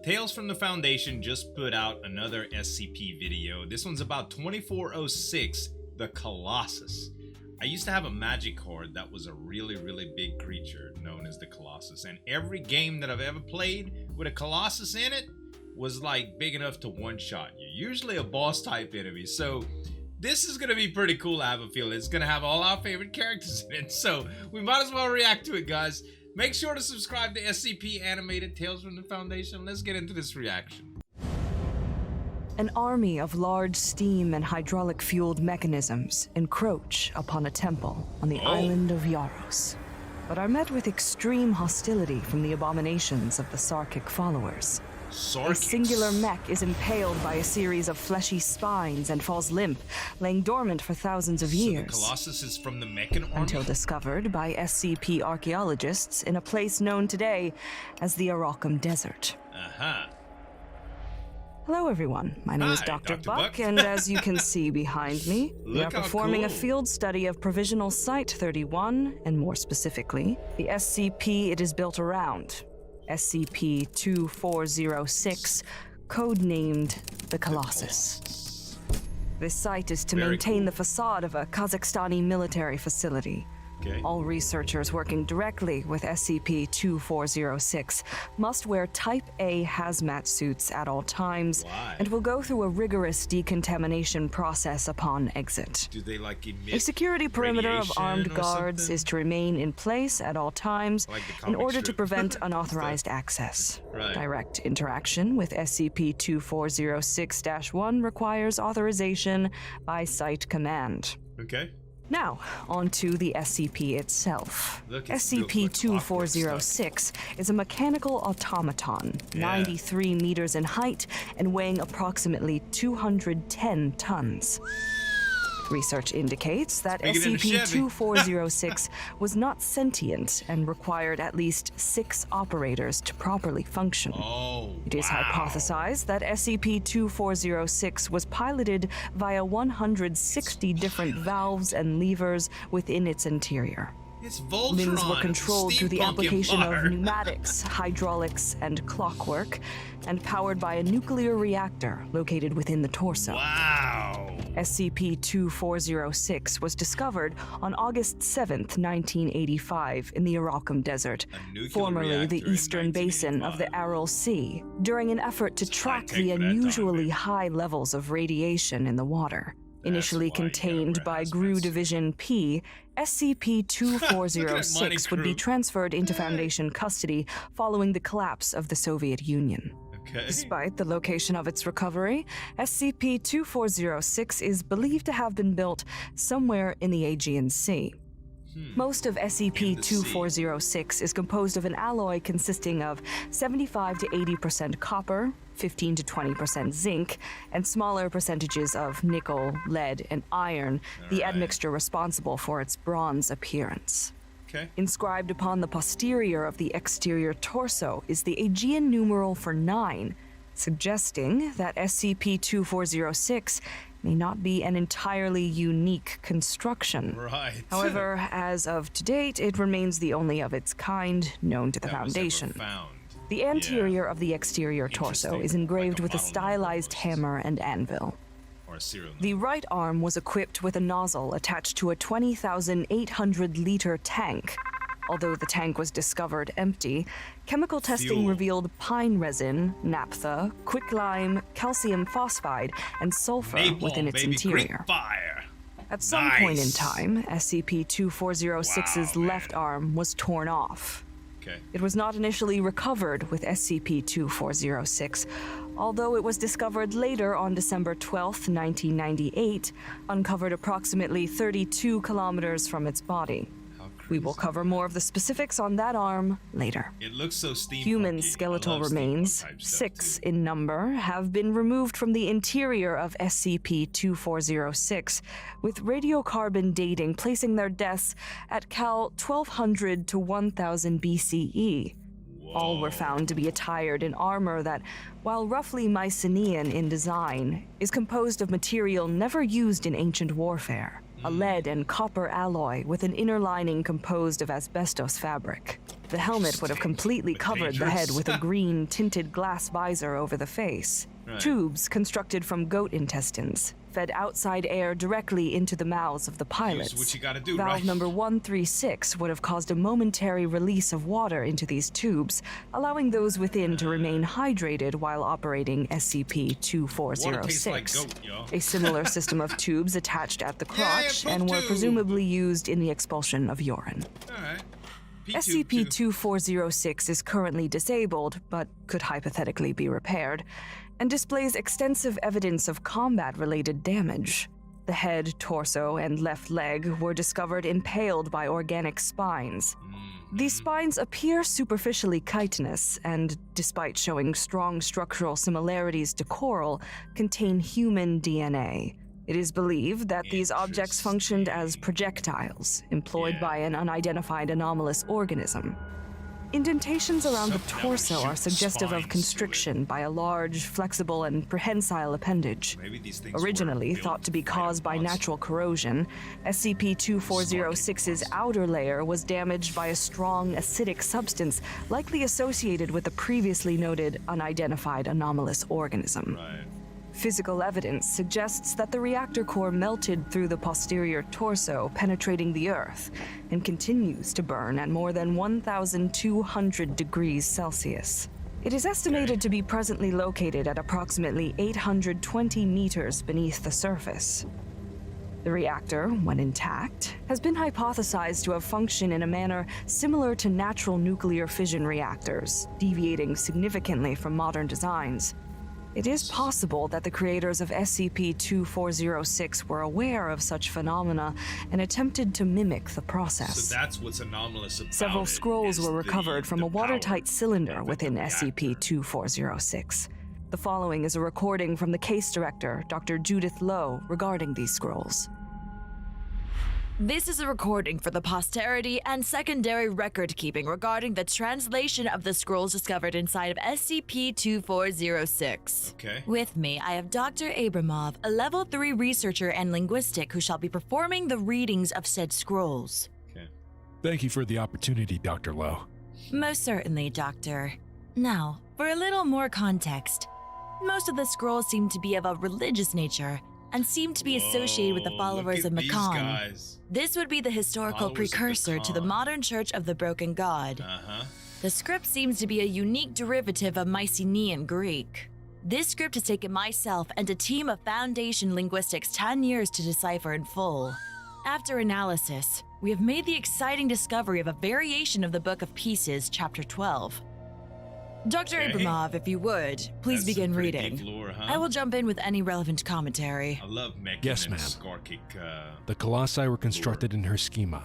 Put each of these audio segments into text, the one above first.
Tales from the Foundation just put out another SCP video. This one's about 2406, the Colossus. I used to have a magic card that was a really big creature known as the Colossus, and every game that I've ever played with a Colossus in it was like big enough to one-shot you. Usually a boss type enemy, so this is gonna be pretty cool. I have a feeling it's gonna have all our favorite characters in it, so we might as well react to it, guys. Make sure to subscribe to SCP Animated Tales from the Foundation. Let's get into this reaction. An army of large steam and hydraulic-fueled mechanisms encroach upon a temple on the island of Yaros, but are met with extreme hostility from the abominations of the Sarkic followers. A singular mech is impaled by a series of fleshy spines and falls limp, laying dormant for thousands of years. So the Colossus is from the Mechan army? Until discovered by SCP archaeologists in a place known today as the Armaments Desert. Hello everyone, my name is Dr. Buck, and as you can see behind me, we are performing a field study of Provisional Site 31, and more specifically, the SCP it is built around. SCP-2406, codenamed the Colossus. This site is to maintain the facade of a Kazakhstani military facility. All researchers working directly with SCP-2406 must wear Type A hazmat suits at all times and will go through a rigorous decontamination process upon exit. Do they emit a security perimeter of armed guards is to remain in place at all times in order to prevent unauthorized access. Direct interaction with SCP-2406-1 requires authorization by Site Command. Now, onto the SCP itself. SCP-2406 is a mechanical automaton, 93 meters in height and weighing approximately 210 tons. Research indicates that SCP-2406 was not sentient and required at least 6 operators to properly function. It is hypothesized that SCP-2406 was piloted via 160 different valves and levers within its interior. Limbs were controlled through the application of pneumatics, hydraulics, and clockwork, and powered by a nuclear reactor located within the torso. SCP-2406 was discovered on August 7th, 1985 in the Armaments Desert, formerly the eastern basin of the Aral Sea, during an effort to track the unusually high levels of radiation in the water. Initially contained by GRU Division P, SCP-2406 would be transferred into Foundation custody following the collapse of the Soviet Union. Despite the location of its recovery, SCP-2406 is believed to have been built somewhere in the Aegean Sea. Most of SCP-2406 is composed of an alloy consisting of 75 to 80% copper, 15 to 20% zinc, and smaller percentages of nickel, lead, and iron, the admixture responsible for its bronze appearance. Inscribed upon the posterior of the exterior torso is the Aegean numeral for 9, suggesting that SCP-2406 may not be an entirely unique construction. However, as of to date, it remains the only of its kind known to the Foundation. The anterior of the exterior torso is engraved with a stylized hammer and anvil. The right arm was equipped with a nozzle attached to a 20,800-liter tank. Although the tank was discovered empty, chemical testing revealed pine resin, naphtha, quicklime, calcium phosphide, and sulfur within its interior. At some point in time, SCP-2406's left arm was torn off. It was not initially recovered with SCP-2406, although it was discovered later on December 12, 1998, uncovered approximately 32 kilometers from its body. We will cover more of the specifics on that arm later. It looks so steampunky. Human skeletal remains, 6 in number, have been removed from the interior of SCP-2406, with radiocarbon dating placing their deaths at Cal 1200 to 1000 BCE. All were found to be attired in armor that, while roughly Mycenaean in design, is composed of material never used in ancient warfare. A lead and copper alloy with an inner lining composed of asbestos fabric. The helmet would have completely covered the head with a Dangerous. green tinted glass visor over the face. Right. Tubes constructed from goat intestines fed outside air directly into the mouths of the pilots. Here's what you gotta do, Valve right? number 136 would have caused a momentary release of water into these tubes, allowing those within to remain hydrated while operating Water tastes SCP-2406. like goat, yo. A similar system of tubes attached at the crotch poop and were tube. presumably used in the expulsion of urine. Alright. P-tube, too. SCP-2406 is currently disabled, but could hypothetically be repaired, and displays extensive evidence of combat-related damage. The head, torso, and left leg were discovered impaled by organic spines. These spines appear superficially chitinous and, despite showing strong structural similarities to coral, contain human DNA. It is believed that these objects functioned as projectiles, employed by an unidentified anomalous organism. Indentations around the Something that would torso are shoot suggestive spines of to constriction by a large, flexible, and prehensile appendage. Maybe these things were Originally built thought to be by a caused by monster. natural corrosion, SCP-2406's outer layer was damaged by a strong acidic substance likely associated with the previously noted unidentified anomalous organism. Right. Physical evidence suggests that the reactor core melted through the posterior torso, penetrating the Earth, and continues to burn at more than 1,200 degrees Celsius. It is estimated to be presently located at approximately 820 meters beneath the surface. The reactor, when intact, has been hypothesized to have functioned in a manner similar to natural nuclear fission reactors, deviating significantly from modern designs. It is possible that the creators of SCP-2406 were aware of such phenomena and attempted to mimic the process. So that's what's anomalous about Several it, scrolls is were recovered from the a watertight power cylinder of within the reactor. SCP-2406. The following is a recording from the case director, Dr. Judith Lowe, regarding these scrolls. This is a recording for the posterity and secondary record keeping regarding the translation of the scrolls discovered inside of SCP-2406. Okay. With me, I have Dr. Abramov, a level 3 researcher and linguistic who shall be performing the readings of said scrolls. Okay. Thank you for the opportunity, Dr. Lowe. Most certainly, Doctor. Now, for a little more context. Most of the scrolls seem to be of a religious nature and seem to be associated with the Whoa, followers look of at these Makan. guys. This would be the historical Followers of precursor to the Makan. modern Church of the Broken God. Uh-huh. The script seems to be a unique derivative of Mycenaean Greek. This script has taken myself and a team of Foundation Linguistics 10 years to decipher in full. After analysis, we have made the exciting discovery of a variation of the Book of Pieces, Chapter 12. Dr. Okay. Abramov, if you would, please That's begin some pretty reading. deep lore, huh? I will jump in with any relevant commentary. I love Megan Yes, and ma'am. Skarkic, The Colossi were constructed in her schema.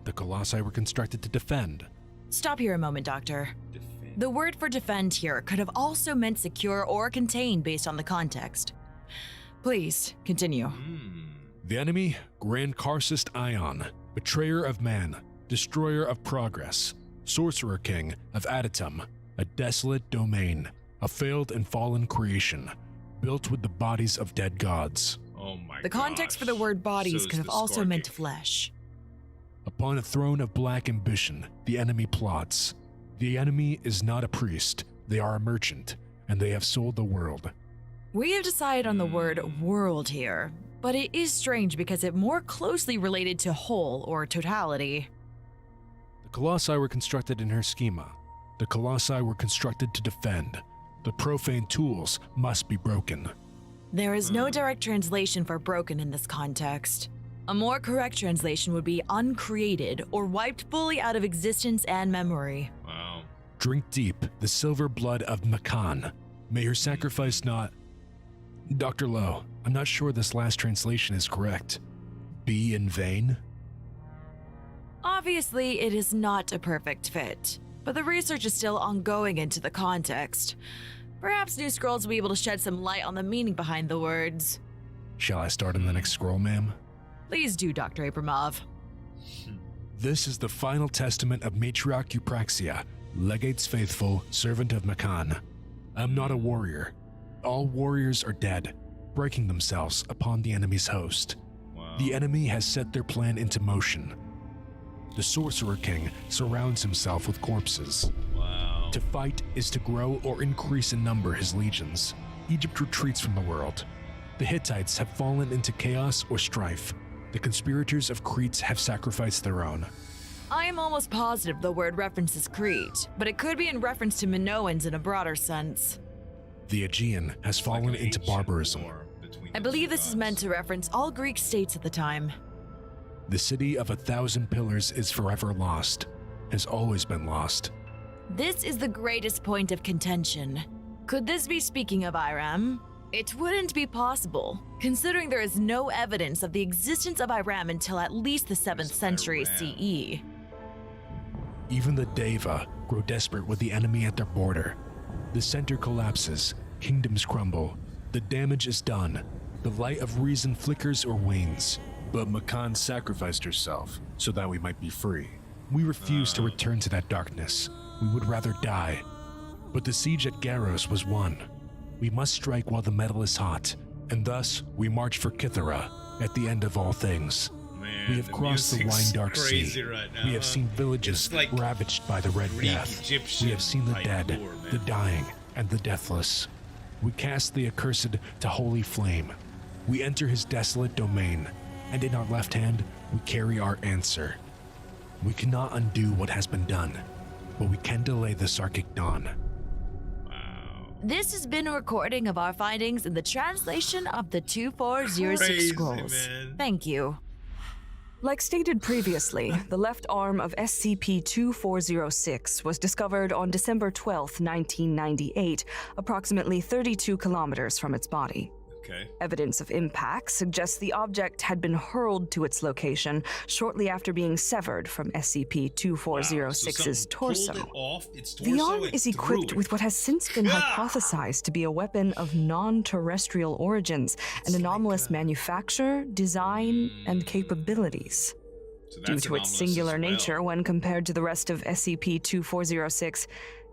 The Colossi were constructed to defend. Stop here a moment, Doctor. defend. The word for defend here could have also meant secure or contain based on the context. Please, continue. The enemy, Grand Karcist Ion, betrayer of man, destroyer of progress, sorcerer king of Aditum, a desolate domain, a failed and fallen creation, built with the bodies of dead gods. Oh my The context for the gosh. word bodies So could is have the also meant Skarkic. flesh. Upon a throne of black ambition, the enemy plots. The enemy is not a priest, they are a merchant, and they have sold the world. We have decided on the word world here, but it is strange because it more closely related to whole or totality. The Colossi were constructed in her schema. The Colossi were constructed to defend. The profane tools must be broken. There is no direct translation for broken in this context. A more correct translation would be uncreated or wiped fully out of existence and memory. Wow. Drink deep the silver blood of Makan. May her sacrifice not... Dr. Lowe, I'm not sure this last translation is correct. Be in vain? Obviously, it is not a perfect fit, but the research is still ongoing into the context. Perhaps new scrolls will be able to shed some light on the meaning behind the words. Shall I start on the next scroll, ma'am? Please do, Dr. Abramov. This is the final testament of Matriarch Eupraxia, Legates Faithful, servant of Makan. I'm not a warrior. All warriors are dead, breaking themselves upon the enemy's host. Wow. The enemy has set their plan into motion. the Sorcerer King surrounds himself with corpses. Wow. To fight is to grow or increase in number his legions. Egypt retreats from the world. The Hittites have fallen into chaos or strife. The conspirators of Crete have sacrificed their own. I am almost positive the word references Crete, but it could be in reference to Minoans in a broader sense. The Aegean has fallen Like an into ancient barbarism. war between I the believe two this is gods. meant to reference all Greek states at the time. The city of 1,000 pillars is forever lost, has always been lost. This is the greatest point of contention. Could this be speaking of Iram? It wouldn't be possible, considering there is no evidence of the existence of Iram until at least the 7th century Iram? CE. Even the Deva grow desperate with the enemy at their border. The center collapses, kingdoms crumble, the damage is done, the light of reason flickers or wanes. But Makan sacrificed herself so that we might be free. We refuse to return to that darkness. We would rather die. But the siege at Garos was won. We must strike while the metal is hot, and thus we march for Kithara at the end of all things. Man, We have crossed the music's wine dark sea. crazy right now, We have huh? seen villages It's like ravaged by the Red Greek, Death. Egyptian We have seen the type dead, lore, man. the dying, and the deathless. We cast the accursed to holy flame. We enter his desolate domain, and in our left hand, we carry our answer. We cannot undo what has been done, but we can delay the Sarkic dawn. Wow. This has been a recording of our findings in the translation of the 2406 Crazy, scrolls. man. Thank you. Like stated previously, the left arm of SCP-2406 was discovered on December 12, 1998, approximately 32 kilometers from its body. Okay. Evidence of impact suggests the object had been hurled to its location shortly after being severed from SCP-2406's torso. Pulled it off its torso The arm and is threw equipped it. with what has since been hypothesized to be a weapon of non-terrestrial origins and anomalous manufacture, design, and capabilities. So Due that's to anomalous its as singular well. nature when compared to the rest of SCP-2406,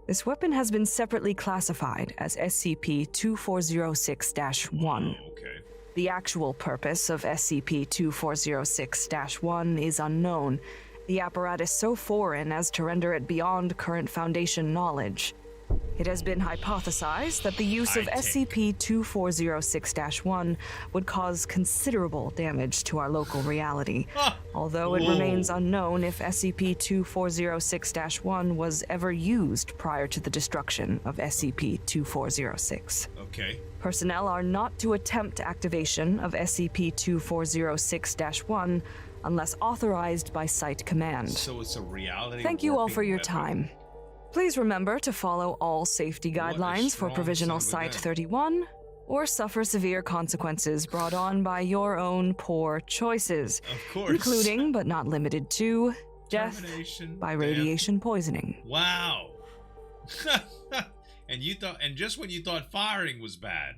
this weapon has been separately classified as SCP-2406-1. Oh, okay. The actual purpose of SCP-2406-1 is unknown, the apparatus so foreign as to render it beyond current Foundation knowledge. It has been hypothesized that the use of High-tech. SCP-2406-1 would cause considerable damage to our local reality, although it Whoa. remains unknown if SCP-2406-1 was ever used prior to the destruction of SCP-2406. Okay. Personnel are not to attempt activation of SCP-2406-1 unless authorized by Site Command. So it's a reality. Thank you all warping for your weapon. time. Please remember to follow all safety What a guidelines for strong Provisional son of a Site gun. 31, or suffer severe consequences brought on by your own poor choices, Of course. including but not limited to death Termination, by death. radiation poisoning. Wow. And just when you thought firing was bad.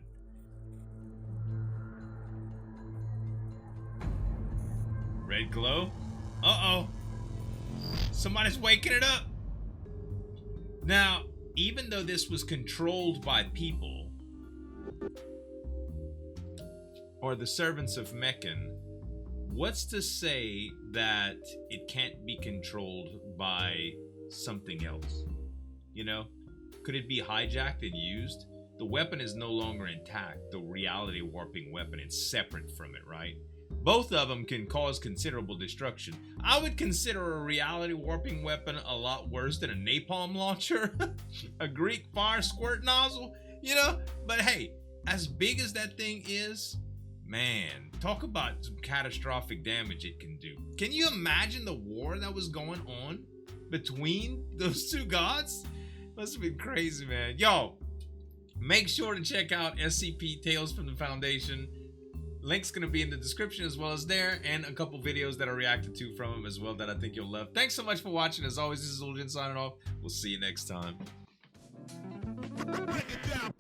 Red glow? Uh-oh. Somebody's waking it up. Now, even though this was controlled by people, or the servants of Meccan, what's to say that it can't be controlled by something else? You know? Could it be hijacked and used? The weapon is no longer intact, the reality warping weapon. It's separate from it, right? Both of them can cause considerable destruction. I would consider a reality warping weapon a lot worse than a napalm launcher, a Greek fire squirt nozzle, you know? But hey, as big as that thing is, man, talk about some catastrophic damage it can do. Can you imagine the war that was going on between those two gods? Must have been crazy, man. Yo, make sure to check out SCP Tales from the Foundation. Link's going to be in the description as well as there, and a couple videos that I reacted to from him as well that I think you'll love. Thanks so much for watching. As always, this is Zueljin signing off. We'll see you next time. Break it down.